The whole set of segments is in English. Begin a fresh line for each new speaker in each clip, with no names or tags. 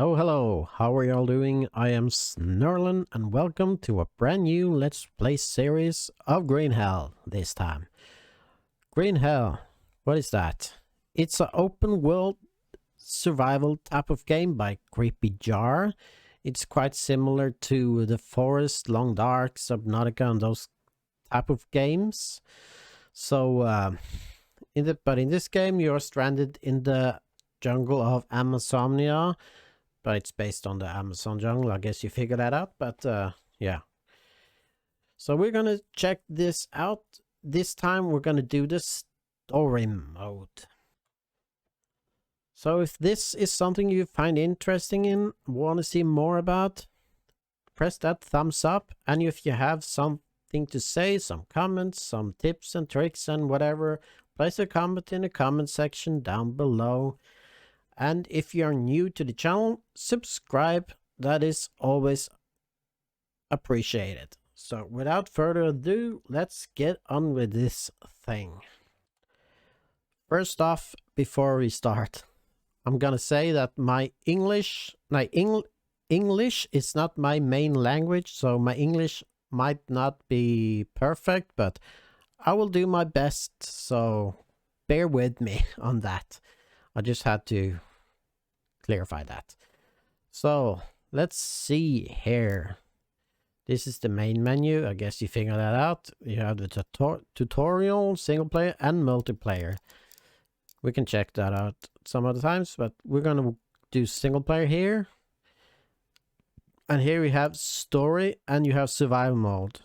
Hello, hello, how are y'all doing? I am Snurlin and welcome to a brand new Let's Play series of Green Hell this time. Green Hell, what is that? It's an open world survival type of game by Creepy Jar. It's quite similar to The Forest, Long Dark, Subnautica and those type of games. So, but in this game you're stranded in the jungle of Amazonia. But it's based on the Amazon jungle. I guess you figured that out. But yeah. So we're going to check this out. This time we're going to do the story mode. So if this is something you find interesting in, want to see more about, press that thumbs up. And if you have something to say, some comments, some tips and tricks and whatever, place a comment in the comment section down below. And if you're new to the channel, subscribe. That is always appreciated. So without further ado, let's get on with this thing. First off, before we start, I'm gonna say that my English is not my main language, so my English might not be perfect, but I will do my best, so bear with me on that. I just had to clarify that. So let's see here. This is the main menu. I guess you figure that out. You have the tutorial, single player and multiplayer. We can check that out some other times, but we're gonna do single player here. And here we have story and you have survival mode.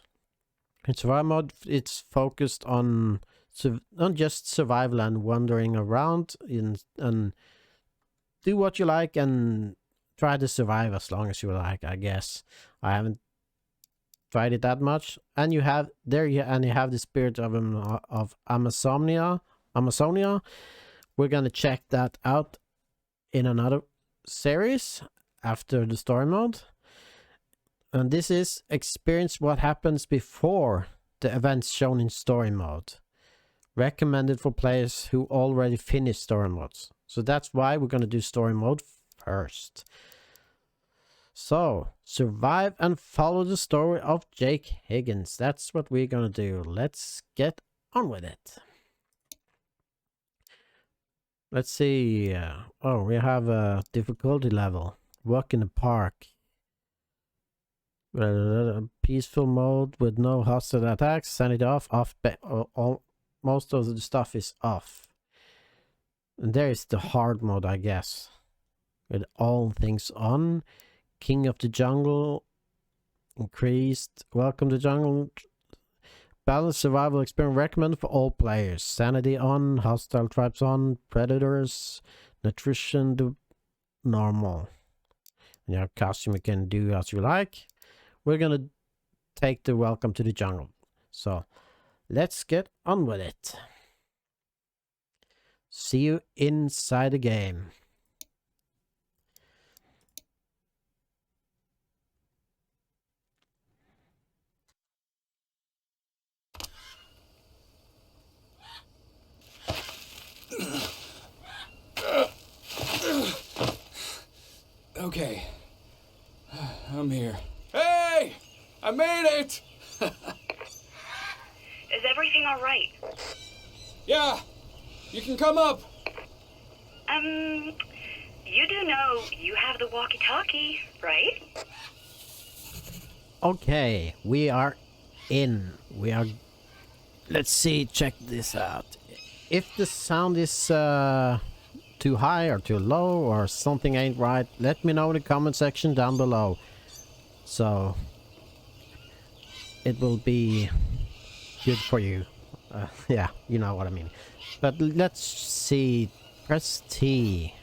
In survival mode, it's focused on just survival and wandering around and do what you like and try to survive as long as you like, I guess. I haven't tried it that much. And you have the spirit of Amazonia. We're gonna check that out in another series after the story mode. And this is experience what happens before the events shown in story mode. Recommended for players who already finished story modes. So that's why we're going to do story mode first. So, survive and follow the story of Jake Higgins. That's what we're going to do. Let's get on with it. Let's see. Oh, we have a difficulty level. Walk in the park. Peaceful mode with no hostile attacks. Sanity off. Most of the stuff is off. And there is the hard mode, I guess. With all things on. King of the jungle. Increased. Welcome to jungle. Balanced survival experience recommended for all players. Sanity on. Hostile tribes on. Predators. Nutrition to normal. And your costume you can do as you like. We're gonna take the welcome to the jungle. So let's get on with it. See you inside the game.
Okay, I'm here. Hey! I made it!
Is everything all right?
Yeah, you can come up.
You do know you have the walkie-talkie, right?
Okay, we are in. Let's see, check this out. If the sound is too high or too low or something ain't right, let me know in the comment section down below. So it will be good for you. Yeah, you know what I mean. But let's see. Press T.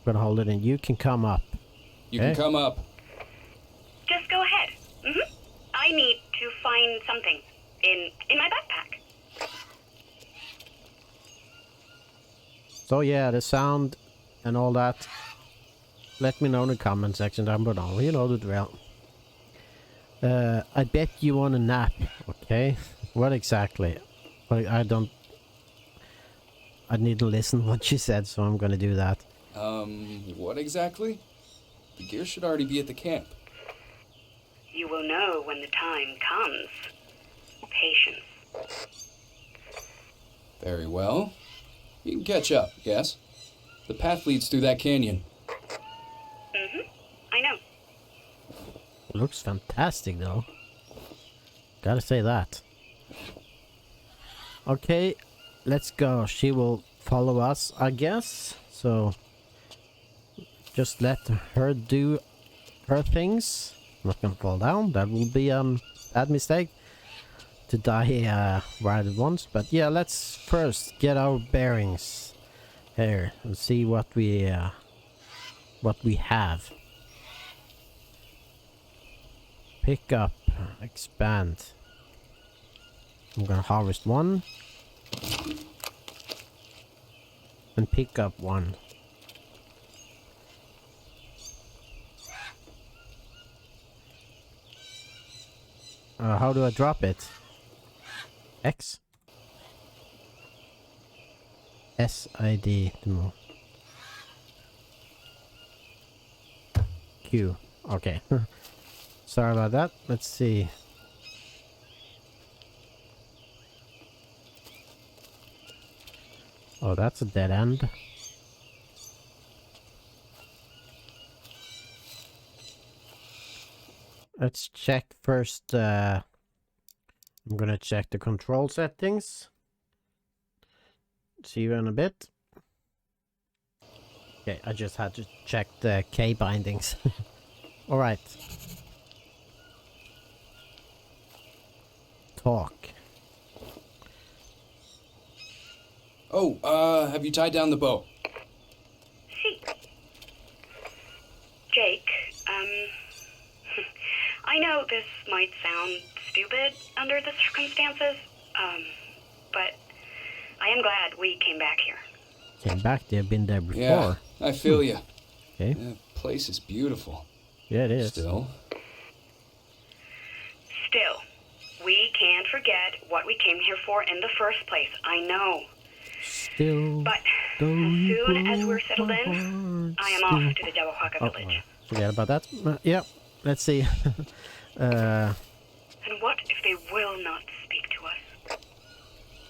Gonna hold it and you can come up.
You can come up.
Just go ahead. I need to find something in my backpack.
So yeah, the sound and all that. Let me know in the comment section down below. You know the drill. I bet you want a nap. Okay. What exactly? I need to listen what she said, so I'm gonna do that.
What exactly? The gear should already be at the camp.
You will know when the time comes. Patience.
Very well. You can catch up, yes? The path leads through that canyon.
I know.
Looks fantastic though. Gotta say that. Okay, let's go. She will follow us, I guess. So just let her do her things. Not gonna fall down. That will be bad mistake to die right at once. But yeah, let's first get our bearings here and see what we have. Pick up, expand. I'm gonna harvest one and pick up one. How do I drop it? X? SID to move. Q. Okay. Sorry about that. Let's see. Oh, that's a dead end. Let's check first. I'm gonna check the control settings. See you in a bit. Okay, I just had to check the K bindings. Alright. Talk.
Oh, have you tied down the bow?
See. Jake, I know this might sound stupid under the circumstances, but I am glad we came back here.
Came back, they've been there before.
Yeah, I feel you.
Okay.
The place is beautiful.
Yeah, it is.
Still,
we can't forget what we came here for in the first place. I know.
Still.
But as soon as we're settled in, I am off to the Jawahaka village.
Forget about that. Yeah, let's see.
And what if they will not speak to us?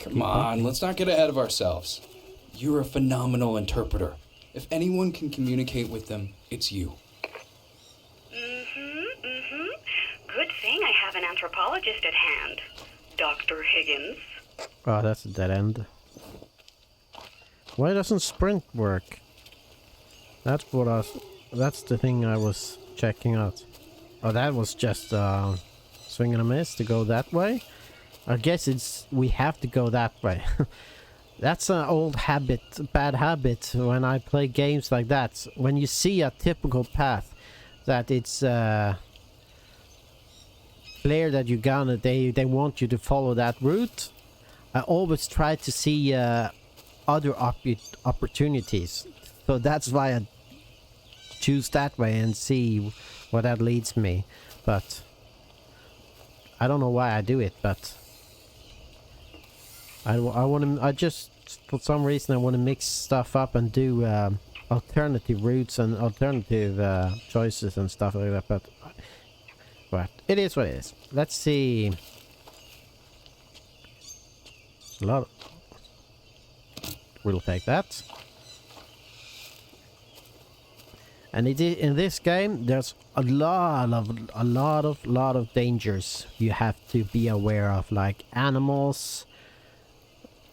come on, let's not get ahead of ourselves. You're a phenomenal interpreter. If anyone can communicate with them, it's you.
Good thing I have an anthropologist at hand, Dr. Higgins.
Oh, that's a dead end. Why doesn't sprint work? That's the thing I was checking out. Oh, that was just swing and a miss to go that way. I guess we have to go that way. That's an old habit, bad habit when I play games like that. When you see a typical path that it's clear that you're gonna, they want you to follow that route, I always try to see other opportunities. So that's why I choose that way and see where that leads me. But I don't know why I do it, but I just for some reason I want to mix stuff up and do alternative routes and alternative choices and stuff like that. But it is what it is. Let's see. A lot. We'll take that. And in this game, there's a lot of dangers you have to be aware of, like animals,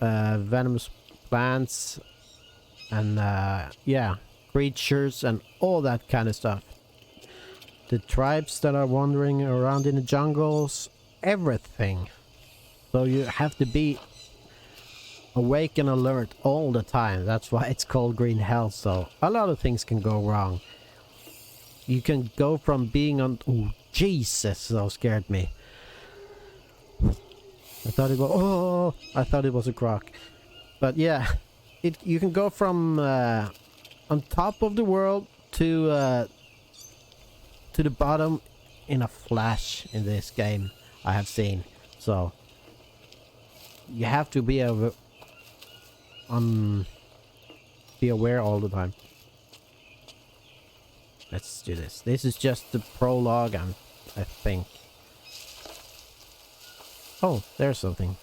venomous plants, and yeah, creatures and all that kind of stuff. The tribes that are wandering around in the jungles, everything. So you have to be awake and alert all the time. That's why it's called Green Hell. So a lot of things can go wrong. You can go from being on... Oh, Jesus, that scared me. I thought it was a croc. But yeah, you can go from on top of the world to the bottom in a flash in this game, I have seen. So you have to be aware all the time. Let's do this. This is just the prologue, I think. Oh, there's something.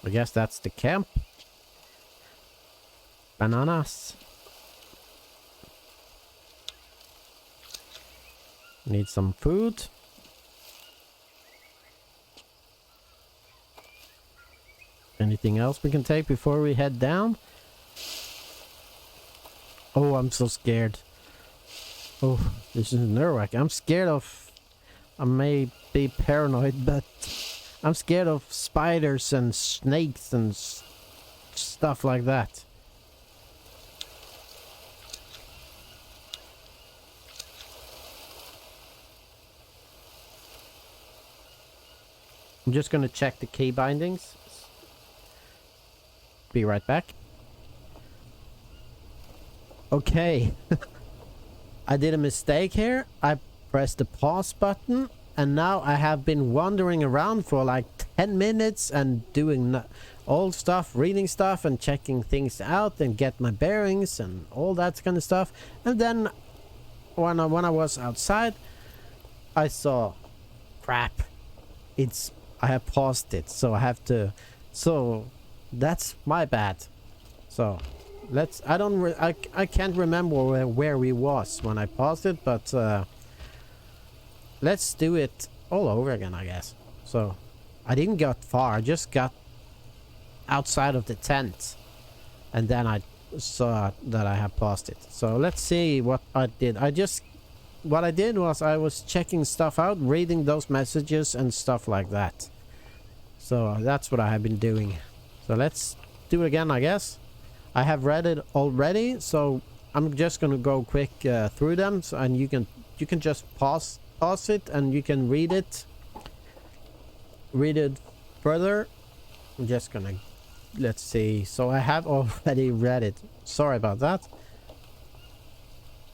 I guess that's the camp. Bananas. Need some food. Anything else we can take before we head down? Oh, I'm so scared. Oh, this is nerve-wracking. I'm scared of... I may be paranoid, but I'm scared of spiders and snakes and stuff like that. I'm just gonna check the key bindings. Be right back. Okay. I did a mistake here. I pressed the pause button and now I have been wandering around for like 10 minutes and doing old stuff, reading stuff and checking things out and get my bearings and all that kind of stuff. And then when I was outside, I saw crap. I have paused it, so I have to, so that's my bad. So I can't remember where we was when I paused it, but let's do it all over again, I guess. So I didn't get far, I just got outside of the tent and then I saw that I had paused it. So let's see what I did. What I did was I was checking stuff out, reading those messages and stuff like that. So that's what I have been doing. So let's do it again, I guess. I have read it already, so I'm just gonna go quick through them, so, and you can just pause it and you can read it further. I'm just gonna, let's see. So I have already read it. Sorry about that.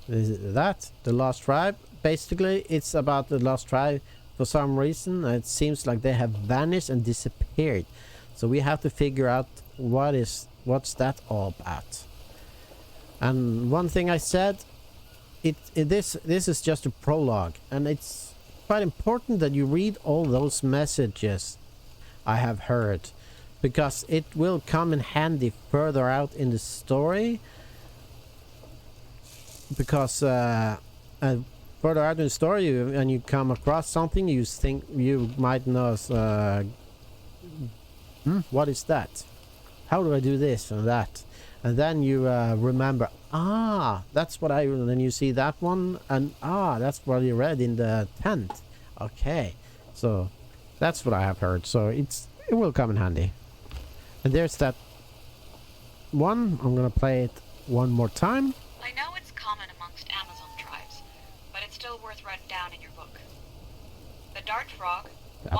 The Lost Tribe. Basically, it's about the Lost Tribe. For some reason, it seems like they have vanished and disappeared. So we have to figure out what's that all about. And one thing I said, this is just a prologue, and it's quite important that you read all those messages I have heard, because it will come in handy further out in the story. Because further out in the story, and you come across something you think you might know, what is that? How do I do this and that? And then you remember, that's what then you see that one, and that's what you read in the tent. Okay, so that's what I have heard. So it will come in handy. And there's that one. I'm gonna play it one more time.
I know it's common amongst Amazon tribes, but it's still worth writing down in your book. The dart frog,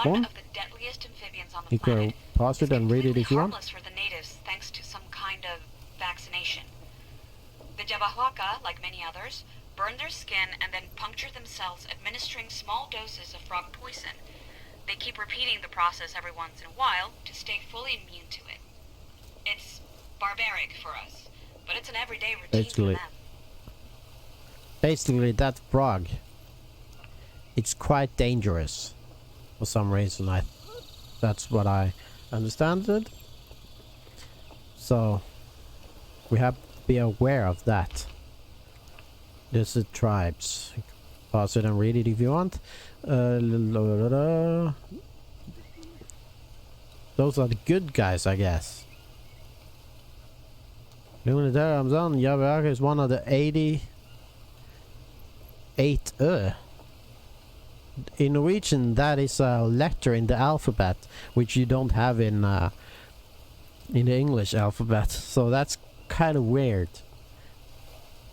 one of the deadliest amphibians on the planet,
pause it and read it if you want.
harmless for the natives thanks to some kind of vaccination. The Jabahwaka, like many others, burn their skin and then puncture themselves, administering small doses of frog poison. They keep repeating the process every once in a while to stay fully immune to it. It's barbaric for us, but it's an everyday routine for them.
Basically, that frog, it's quite dangerous for some reason. That's what I understand it. So we have to be aware of that. This is tribes. Pause it and read it if you want. Those are the good guys, I guess. Jabahwaka is one of the 88 in Norwegian, that is a letter in the alphabet, which you don't have in the English alphabet. So that's kind of weird.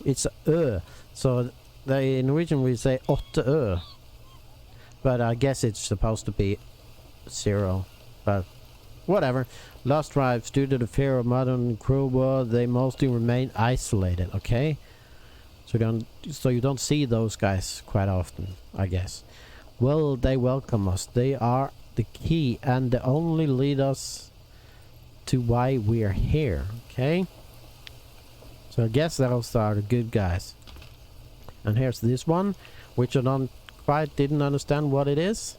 It's a so in Norwegian we say 8 but I guess it's supposed to be 0. But whatever. Lost tribes, due to the fear of modern cruel world, they mostly remain isolated. Okay, so you don't see those guys quite often, I guess. Well, they welcome us. They are the key and they only lead us to why we are here. Okay, so I guess those are the good guys. And here's this one, which I didn't understand what it is.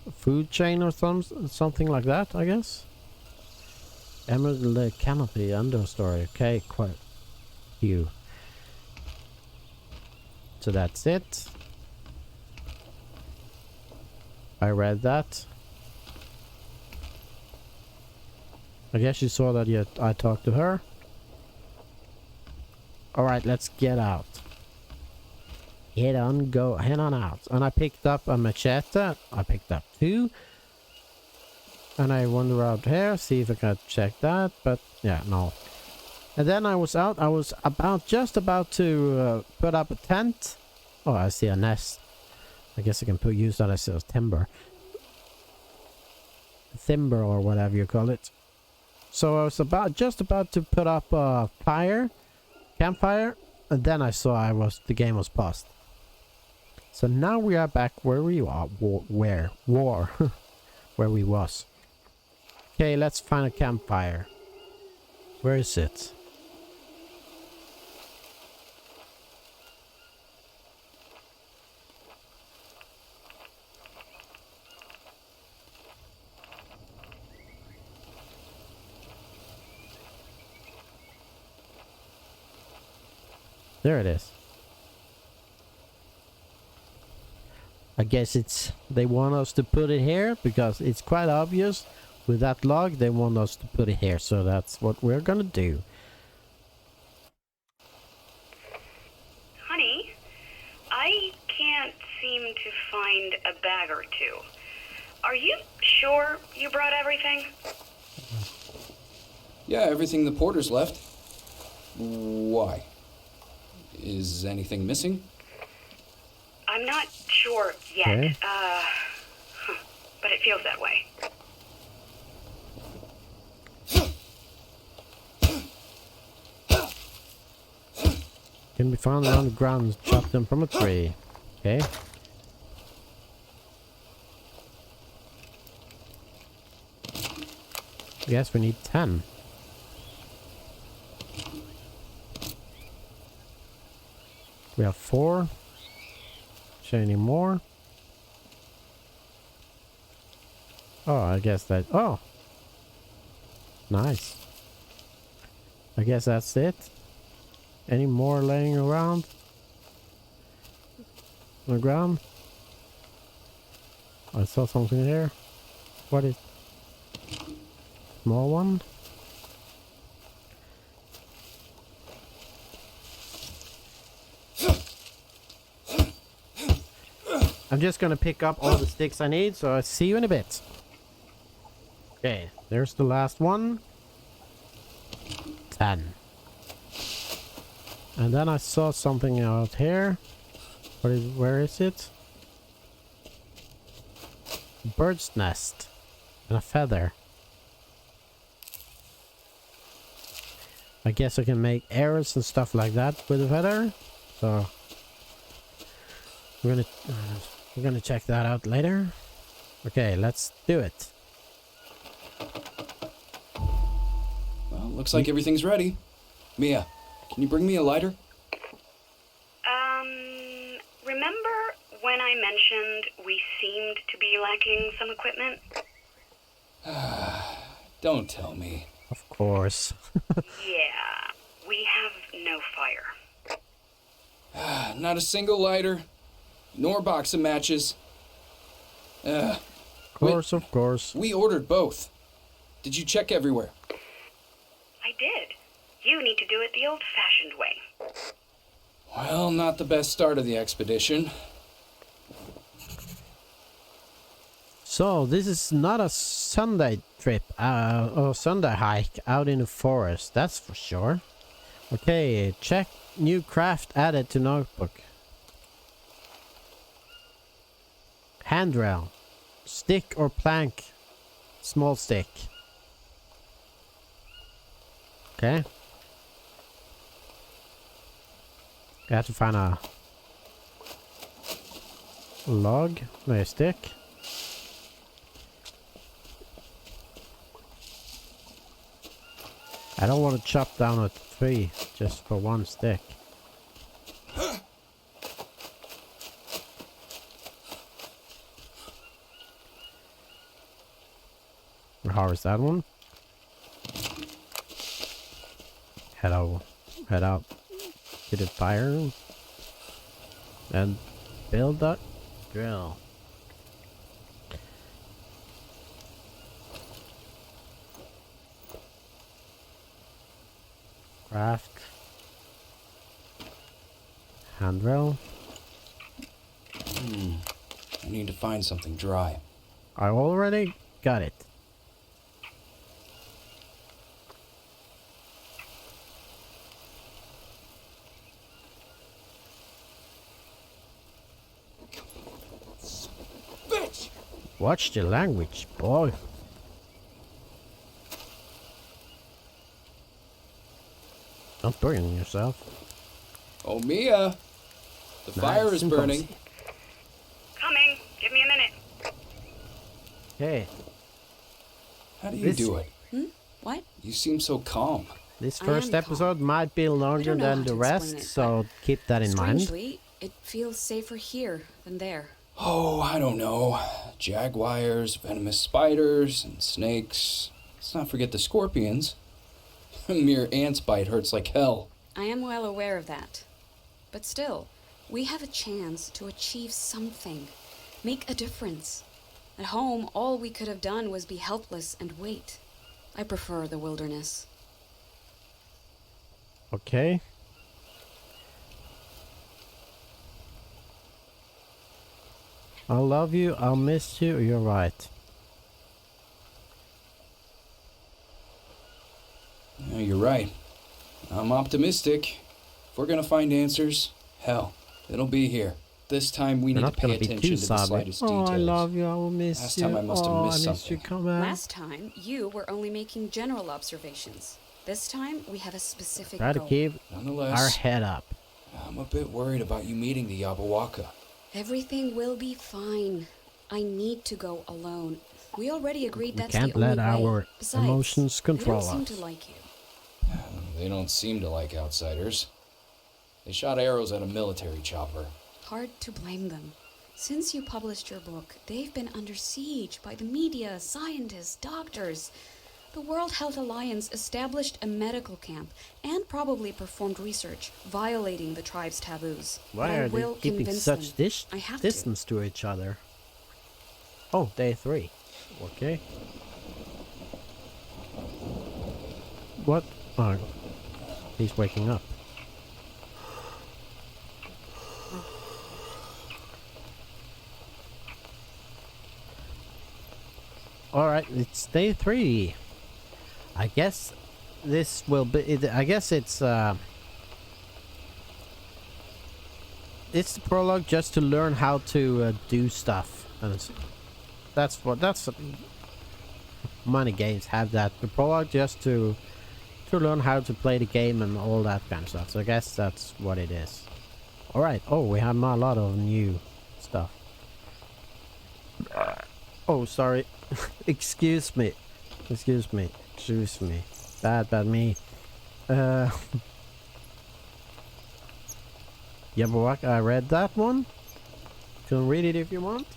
A food chain or something like that, I guess. Emerald canopy understory. Okay, quite few. So that's it. I read that. I guess you saw that yet. I talked to her. Alright, let's get out. Head on out. And I picked up a machete. I picked up 2. And I wander out here, see if I can check that. But yeah, no. And then I was out. I was just about to put up a tent. Oh, I see a nest. I guess I can use that as timber. Timber or whatever you call it. So I was just about to put up a campfire, and then I saw the game was paused. So now we are back where we are. Where we was. Okay, let's find a campfire. Where is it? There it is. I guess they want us to put it here because it's quite obvious with that log. They want us to put it here, so that's what we're gonna do.
Honey, I can't seem to find a bag or 2. Are you sure you brought everything?
Yeah, everything the porters left. Why? Is anything missing?
I'm not sure yet.
Okay.
But it feels that way.
Can be found around the ground. Chop them from a tree. Okay. Yes, we need 10. We have 4. Should any more? Oh, I guess that... Oh! Nice. I guess that's it. Any more laying around? On the ground? I saw something here. What is... Small one? I'm just gonna pick up all the sticks I need, so I'll see you in a bit. Okay, there's the last one. 10. And then I saw something out here. Where is it? Bird's nest. And a feather. I guess I can make arrows and stuff like that with a feather. So we're gonna check that out later. Okay, let's do it.
Well, looks like everything's ready. Mia, can you bring me a lighter?
Remember when I mentioned we seemed to be lacking some equipment?
Don't tell me.
Of course.
Yeah, we have no fire.
Not a single lighter, nor box of matches.
Of course.
We ordered both. Did you check everywhere?
I did. You need to do it the old-fashioned way.
Well, not the best start of the expedition.
So this is not a Sunday trip or Sunday hike out in the forest, that's for sure. Okay, check new craft added to notebook. Handrail. Stick or plank. Small stick. Okay. I have to find a log. No, a stick. I don't want to chop down a tree just for one stick. harvest that one. Head out to the fire and build that drill. Craft handrail.
I need to find something dry.
I already got it.
Bitch!
Watch the language, boy. Don't burn yourself.
Oh, Mia! The fire
Nice
is
and
burning.
cozy.
Coming. Give me a minute.
Okay,
How do you
This-
do it?
What?
You seem so calm.
this
I
first
am
episode might be longer
don't know
than
how
the
to explain
rest,
it,
so keep that in mind.
Strangely, it feels safer here than there.
Oh, I don't know. Jaguars, venomous spiders, and snakes. Let's not forget the scorpions. A mere ant's bite hurts like hell.
I am well aware of that. But still, we have a chance to achieve something. Make a difference. At home, all we could have done was be helpless and wait. I prefer the wilderness.
Okay. I'll love you, I'll miss you, you're right.
Yeah, you're right. I'm optimistic. If we're gonna find answers, hell, it'll be here. This time we
We're
need to
not
pay
gonna be
attention
too
to the
savvy.
slightest
Oh,
details.
I love you, I will miss
Last
you.
time I must have
oh,
missed
I miss you,
something.
come back.
Last time, you were only making general observations. This time, we have a specific
Try to
goal.
keep our
Nonetheless,
head up.
I'm a bit worried about you meeting the Yabawaka.
Everything will be fine. I need to go alone. We already agreed
We
that's
can't
the only
let our
way. Besides,
emotions control
they don't seem
us.
to like you.
They don't seem to like outsiders. They shot arrows at a military chopper.
Hard to blame them. Since you published your book, they've been under siege by the media, scientists, doctors. The World Health Alliance established a medical camp and probably performed research, violating the tribe's taboos.
Why
But I
are
will
they keeping
convince
such
them. I have to.
distance to each other? Oh, day 3. Okay. What? Oh, he's waking up. Alright, it's day 3. I guess this will be... I guess it's the prologue just to learn how to do stuff. And that's many games have that. The prologue just to learn how to play the game and all that kind of stuff. So I guess that's what it is. Alright, oh, we have a lot of new stuff. Oh, sorry. Excuse me. Bad me. Yabawaka, I read that one. You can read it if you want.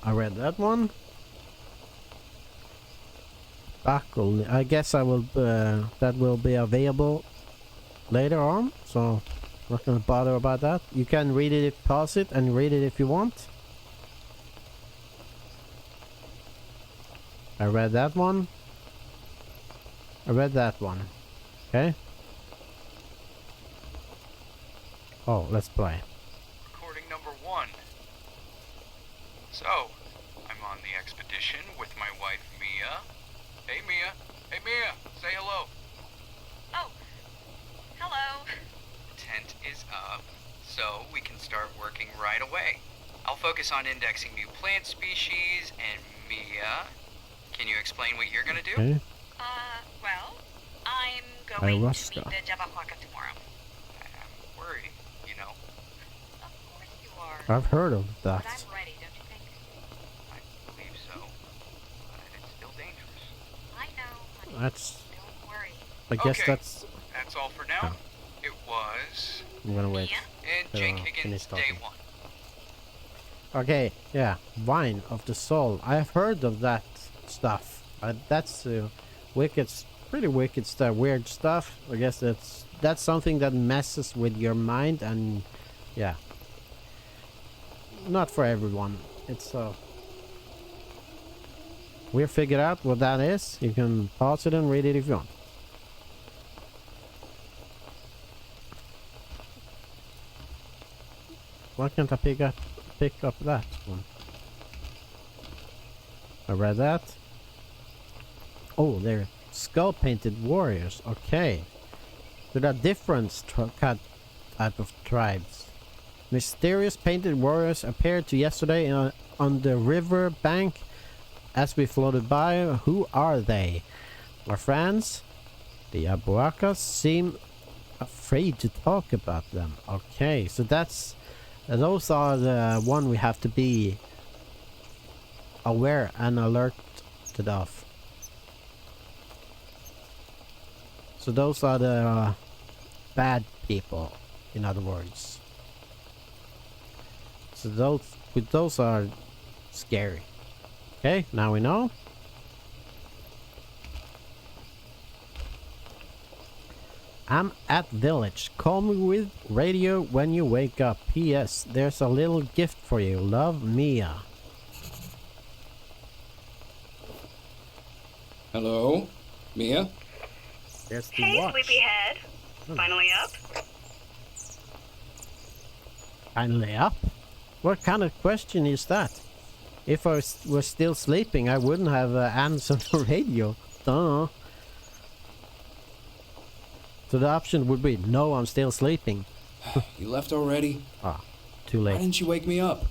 I read that one. Buckle. I guess I will. That will be available later on. So, not gonna bother about that. You can read it, pause it, and read it if you want. I read that one. Okay. Oh, let's play.
Recording number 1. So, I'm on the expedition with my wife Mia. Hey Mia. Hey Mia, say hello.
Oh, hello.
Tent is up, so we can start working right away. I'll focus on indexing new plant species, and Mia, can you explain what you're gonna do?
Okay.
Well, I'm going to
Ayahuasca.
meet the Jabahwaka tomorrow.
I'm worried, you know.
Of course you are.
I've heard of
But
that.
I'm ready, don't you think?
I believe so, but it's still dangerous.
I know, honey.
That's.
Don't worry.
I guess
Okay.
that's.
That's all for now. It was...
I'm gonna wait.
Mia?
And
But,
Jake
finish
Higgins, day
talking.
1.
Okay, yeah, wine of the soul. I've heard of that stuff. That's wicked, pretty wicked stuff, weird stuff. I guess that's something that messes with your mind, and yeah, not for everyone. It's we'll figure out what that is. You can pause it and read it if you want. Why can't I pick up that one? I read that. Oh, they're skull-painted warriors. Okay. There are different type of tribes. Mysterious painted warriors appeared to yesterday on the river bank as we floated by. Who are they? Our friends? The Abuakas seem afraid to talk about them. Okay, so those are the one we have to be aware and alerted of. So those are the bad people, in other words. So those are scary. Okay, now we know. I'm at village. Call me with radio when you wake up. P.S. There's a little gift for you. Love, Mia.
Hello? Mia?
There's the
Hey,
watch.
sleepyhead. Finally up?
Finally up? What kind of question is that? If I was still sleeping, I wouldn't have answered the radio. Duh. So the option would be, no, I'm still sleeping.
You left already?
Ah, too
Why
late.
didn't you wake me up?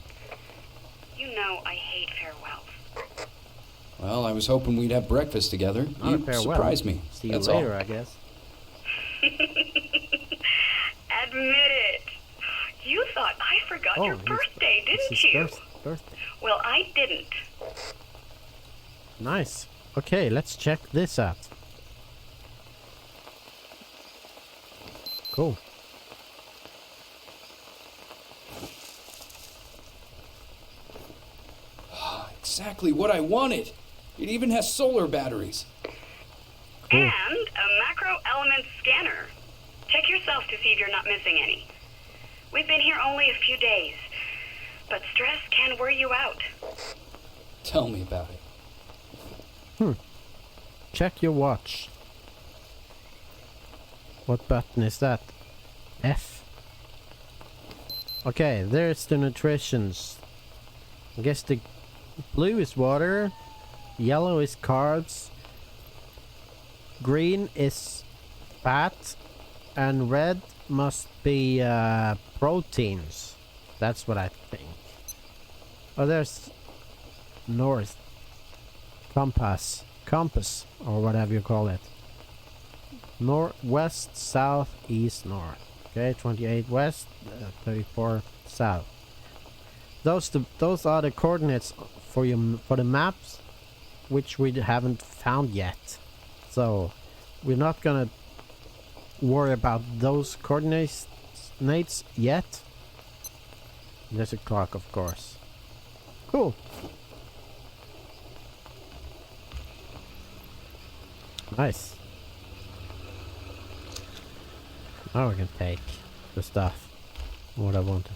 You know I hate farewells.
Well, I was hoping we'd have breakfast together.
Not a
You
farewell.
surprised me.
See you
That's
later,
all.
I guess.
Admit it. You thought I forgot your birthday,
It's
didn't
his
you?
birthday.
Well, I didn't.
Nice. Okay, let's check this out. Cool.
Exactly what I wanted. It even has solar batteries.
Cool.
And a macro element scanner. Check yourself to see if you're not missing any. We've been here only a few days, but stress can wear you out.
Tell me about it.
Check your watch. What button is that? F. Okay, there's the nutritions. I guess the blue is water, yellow is carbs, green is fat, and red must be proteins. That's what I think. Oh, there's north. Compass, or whatever you call it. West, south, east, north. Okay, 28 west, 34 south. Those are the coordinates for the maps, which we haven't found yet. So we're not gonna worry about those coordinates yet. There's a clock, of course. Cool. Nice. Now we can take the stuff. What I wanted.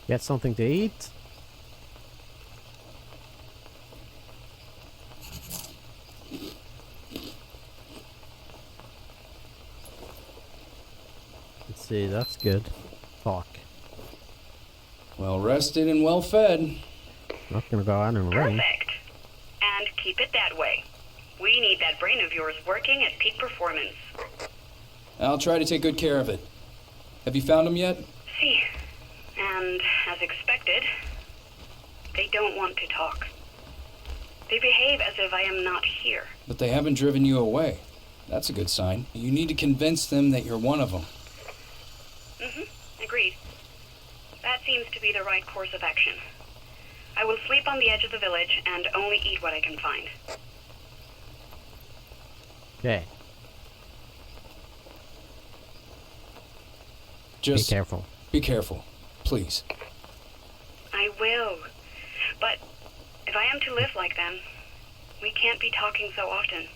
Get something to eat. Let's see, that's good. Talk.
Well rested and well fed.
Not gonna go out in the rain.
Perfect. And keep it that way. We need that brain of yours working at peak performance.
I'll try to take good care of it. Have you found them yet?
See, and as expected, they don't want to talk. They behave as if I am not here.
But they haven't driven you away. That's a good sign. You need to convince them that you're one of them.
Agreed. That seems to be the right course of action. I will sleep on the edge of the village and only eat what I can find.
Okay.
Just
be careful.
Be careful, please.
I will. But if I am to live like them, we can't be talking so often.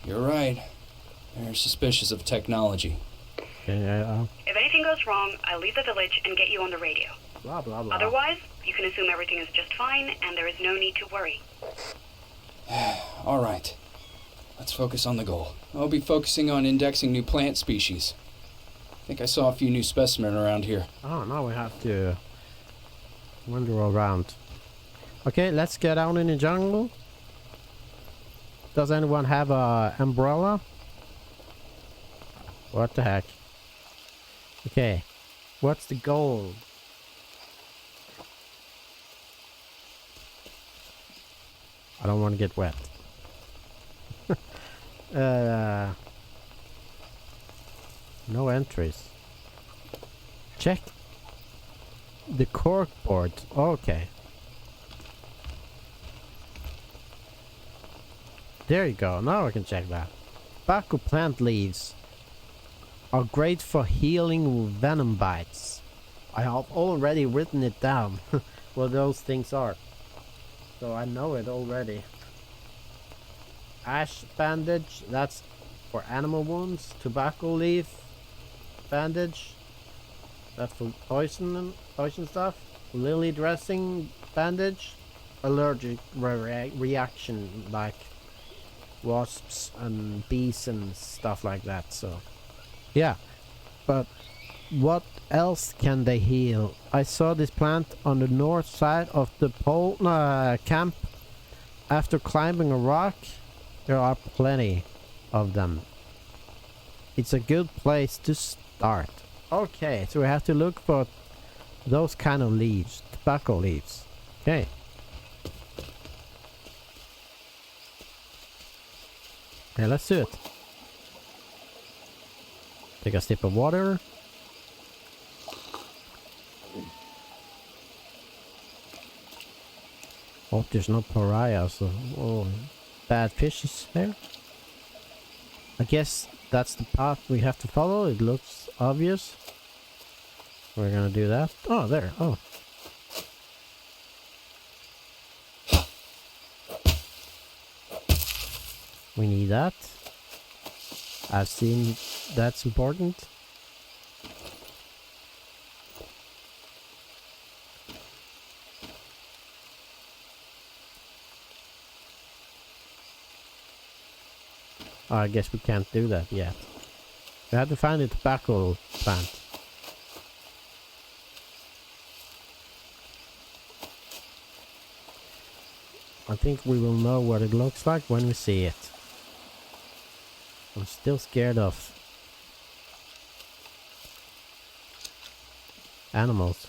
You're right. They're suspicious of technology.
Okay,
If anything goes wrong, I'll leave the village and get you on the radio.
blah, blah, blah.
Otherwise, you can assume everything is just fine and there is no need to worry.
All right. Let's focus on the goal. I'll be focusing on indexing new plant species. I think I saw a few new specimens around here.
Oh, now we have to wander around. Okay, let's get out in the jungle. Does anyone have a umbrella? What the heck? Okay, what's the goal? I don't want to get wet. No entries. Check the cork board. Okay. There you go. Now I can check that. Tobacco plant leaves are great for healing venom bites. I have already written it down. What those things are. So I know it already. Ash bandage, that's for animal wounds. Tobacco leaf bandage, that's for poison stuff. Lily dressing bandage, allergic reaction like wasps and bees and stuff like that. So yeah, but what else can they heal? I saw this plant on the north side of the pole camp. After climbing a rock, there are plenty of them. It's a good place to start. Okay, so we have to look for those kind of leaves, tobacco leaves. Okay. Okay, let's do it. Take a sip of water. Hope there's no pariahs or bad fishes there. I guess that's the path we have to follow. It looks obvious. We're gonna do that. Oh, there. Oh. We need that. I've seen that's important. Oh, I guess we can't do that yet. We have to find a tobacco plant. I think we will know what it looks like when we see it. I'm still scared of animals.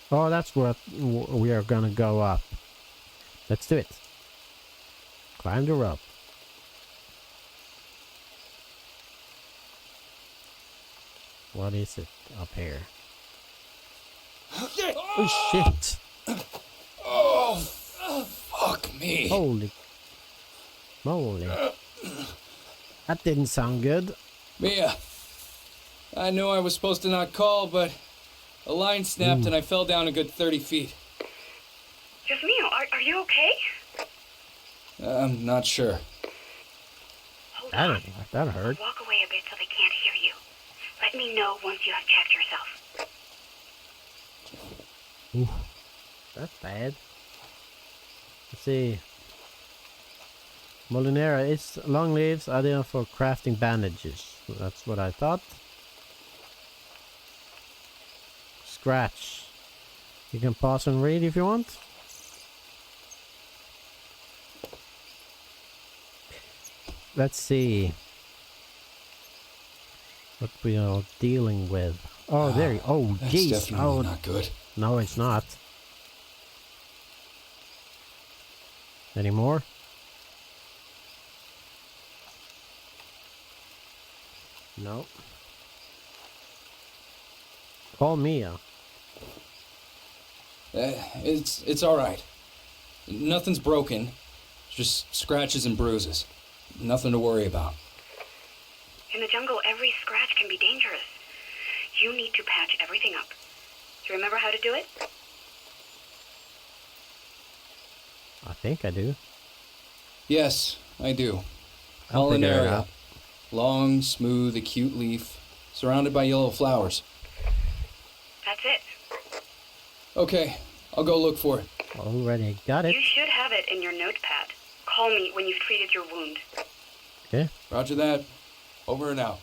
Oh, that's what we are gonna go up. Let's do it. Climb the rope. What is it up here? Oh shit!
Oh, fuck me.
Holy moly. That didn't sound good.
Mia, I knew I was supposed to not call, but a line snapped and I fell down a good 30 feet.
Just Mio, are you okay?
I'm not sure.
Hold on.
That hurt.
Walk away a bit so they can't hear you. Let me know once you have checked yourself.
Ooh, that's bad. Let's see. Molinera is long leaves ideal for crafting bandages. That's what I thought. Scratch. You can pause and read if you want. Let's see what we are dealing with. Oh, there you. Oh,
That's
jeez.
definitely
Oh,
not good.
no, it's not. Any more? No. Call Mia.
It's all right. Nothing's broken. Just scratches and bruises. Nothing to worry about.
In the jungle, every scratch can be dangerous. You need to patch everything up. Do you remember how to do it?
I think I do.
Yes, I do.
I'll figure it
Culinaria.
out.
Long, smooth, acute leaf, surrounded by yellow flowers.
That's it.
Okay, I'll go look for it.
Already got it.
You should have it in your notepad. Call me when you've treated your wound.
Okay.
Roger that. Over and out.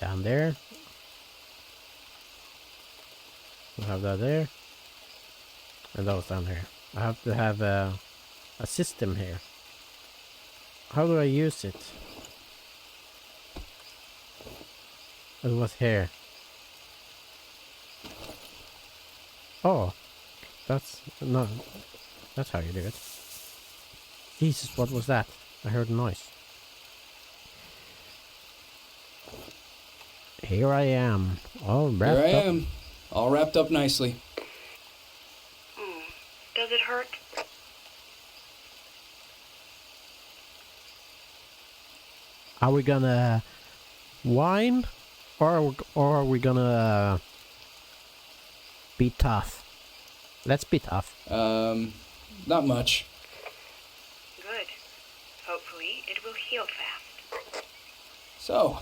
Down there. We'll have that there. And those down here. I have to have a system here. How do I use it? It was here. Oh. That's no. That's how you do it. Jesus, what was that? I heard a noise. Here I am, all wrapped
Here I
up.
am, all wrapped up nicely.
Oh, does it hurt?
Are we gonna whine, or are we gonna be tough? Let's be tough.
Not much.
Good. Hopefully, it will heal fast.
So,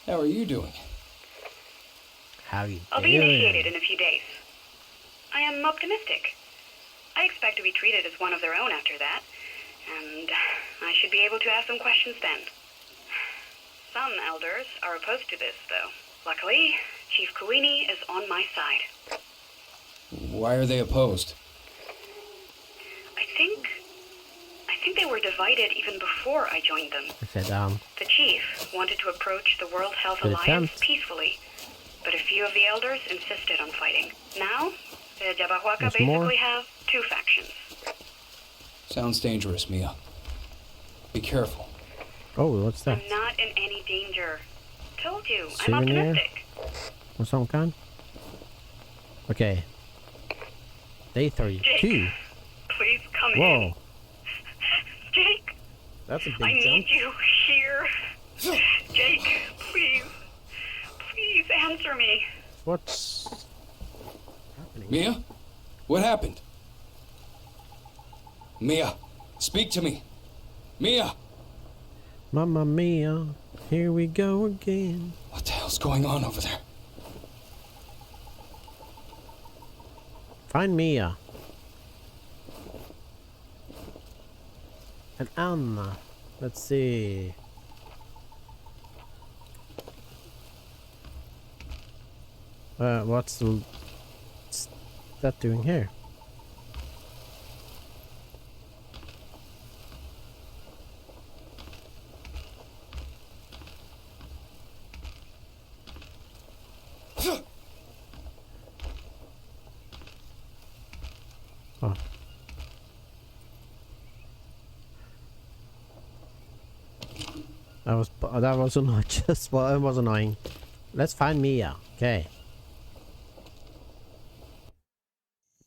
how are you doing?
How you
I'll be
doing?
initiated in a few days. I am optimistic. I expect to be treated as one of their own after that, and I should be able to ask some questions then. Some elders are opposed to this, though. Luckily, Chief Kawini is on my side.
Why are they opposed?
I think they were divided even before I joined them.
I said
The chief wanted to approach the World Health
Good
Alliance
attempt.
peacefully, but a few of the elders insisted on fighting. Now, the Jabahuaca
There's
basically
more?
have two factions.
Sounds dangerous, Mia. Be careful.
oh, what's that?
I'm not in any danger. Told you, I'm
Souvenir?
optimistic.
Of some kind? Okay. Day 32.
Jake, please come in.
Whoa,
Jake,
that's a
I
big
need
jump.
you here. Jake, please. Please answer me.
What's happening?
Mia? What happened? Mia, speak to me. Mia!
Mamma mia, here we go again.
What the hell's going on over there?
Find Mia. And Anna. Let's see. What's that doing here? Oh. That was annoying. Just well, it was annoying. Let's find Mia. Okay.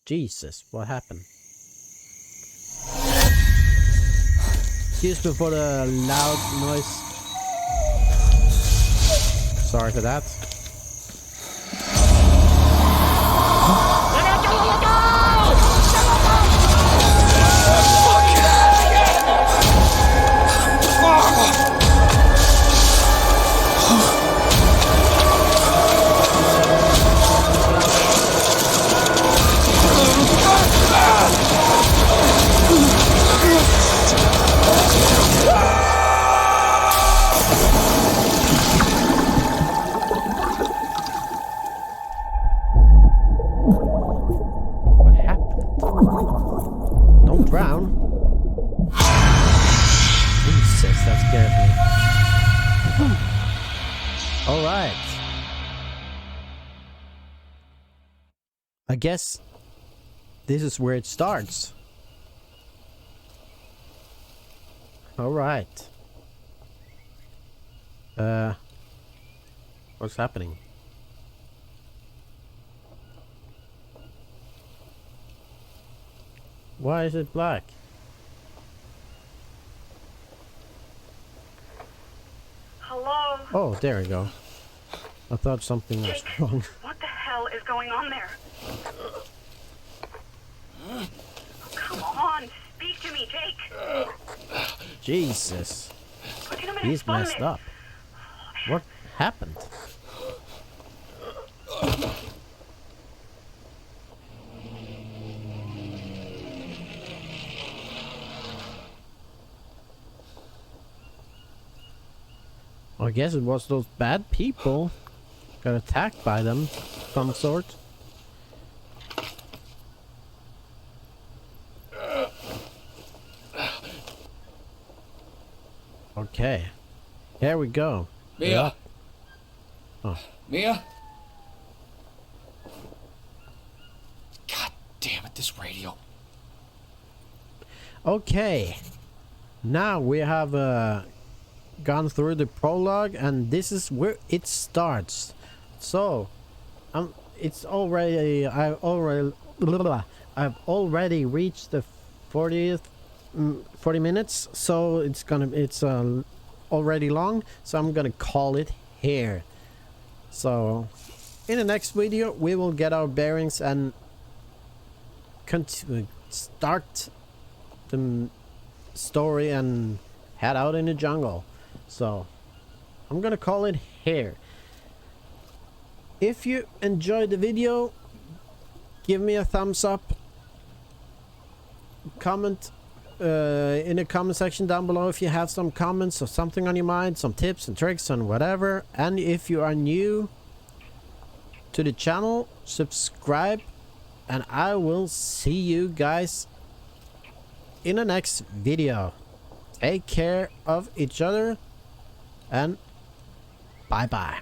Jesus, what happened? Excuse me for the loud noise. Sorry for that. What happened? Don't drown. Jesus, that scared me. guess this is where it starts. All right. What's happening? Why is it black?
Hello?
Oh, there we go. I thought something was wrong.
What the hell is going on there? Oh, come on, speak to me, Jake.
Jesus.
Put him in
He's
his
messed
vomit.
up. What happened? I guess it was those bad people. Got attacked by them, some sort. Okay. Here we go.
Mia!
Yeah. Oh.
Mia? God damn it, this radio.
Okay. Now we have gone through the prologue, and this is where it starts. So, it's already I've already reached the 40 minutes, so it's already long, so I'm gonna call it here. So in the next video we will get our bearings and start the story and head out in the jungle. So I'm gonna call it here. If you enjoyed the video, give me a thumbs up, comment in the comment section down below if you have some comments or something on your mind, some tips and tricks and whatever. And if you are new to the channel, subscribe, and I will see you guys in the next video. Take care of each other, and bye bye.